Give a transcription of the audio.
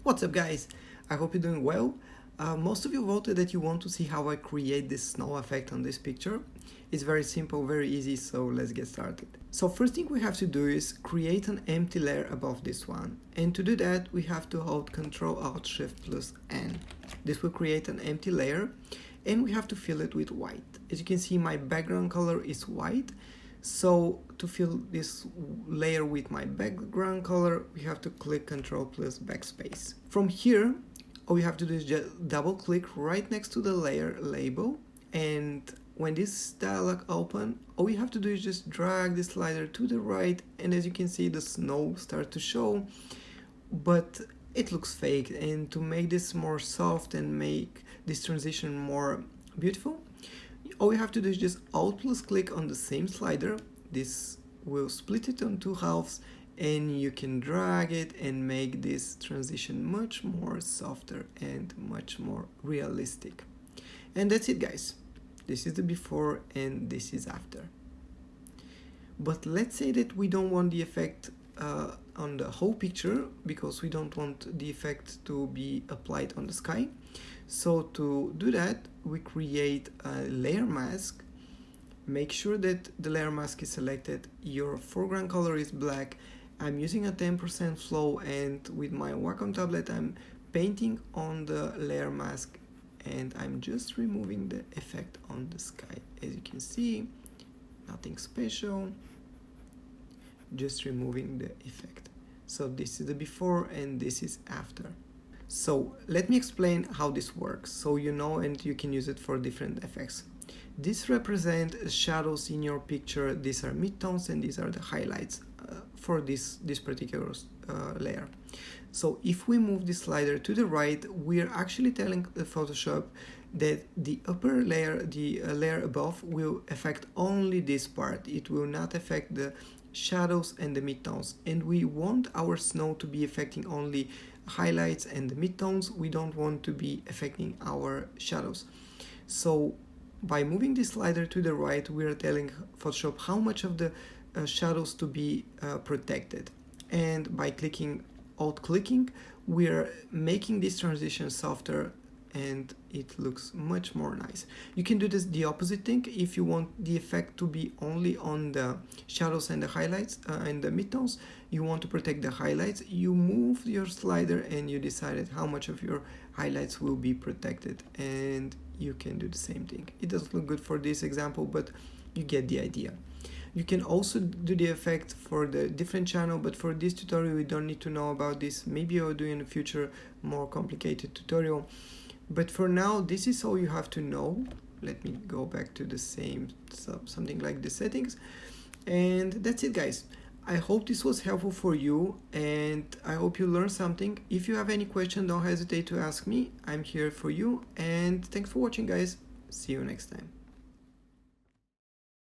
What's up guys? I hope you're doing well. Most of you voted that you want to see how I create this snow effect on this picture. It's very simple, very easy, so let's get started. So first thing we have to do is create an empty layer above this one. And to do that, we have to hold Ctrl Alt Shift plus N. This will create an empty layer and we have to fill it with white. As you can see, my background color is white. So to fill this layer with my background color, we have to click Ctrl plus Backspace. From here, all we have to do is just double click right next to the layer label, and when this dialog open, all we have to do is just drag the slider to the right, and as you can see, the snow starts to show, but it looks fake. And to make this more soft and make this transition more beautiful, all we have to do is just Alt plus click on the same slider. This will split it on two halves, and you can drag it and make this transition much more softer and much more realistic. And that's it guys. This is the before and this is after. But let's say that we don't want the effect on the whole picture, because we don't want the effect to be applied on the sky. So to do that, we create a layer mask. Make sure that the layer mask is selected. Your foreground color is black. I'm using a 10% flow, and with my Wacom tablet I'm painting on the layer mask, and I'm just removing the effect on the sky. As you can see, nothing special, just removing the effect. So this is the before and this is after. So let me explain how this works, so you know, and you can use it for different effects. This represents shadows in your picture. These are midtones and these are the highlights for this particular layer. So if we move the slider to the right, we are actually telling the Photoshop that the upper layer, the layer above, will affect only this part. It will not affect the shadows and the midtones, and we want our snow to be affecting only highlights and the midtones. We don't want to be affecting our shadows. So by moving this slider to the right, we are telling Photoshop how much of the shadows to be protected, and by alt clicking, we are making this transition softer and it looks much more nice. You can do this the opposite thing. If you want the effect to be only on the shadows and the highlights and the midtones, you want to protect the highlights, you move your slider and you decided how much of your highlights will be protected, and you can do the same thing. It doesn't look good for this example, but you get the idea. You can also do the effect for the different channel, but for this tutorial we don't need to know about this. Maybe I'll do in the future more complicated tutorial. But for now, this is all you have to know. Let me go back to the same, something like the settings. And that's it guys. I hope this was helpful for you, and I hope you learned something. If you have any question, don't hesitate to ask me. I'm here for you, and thanks for watching guys. See you next time.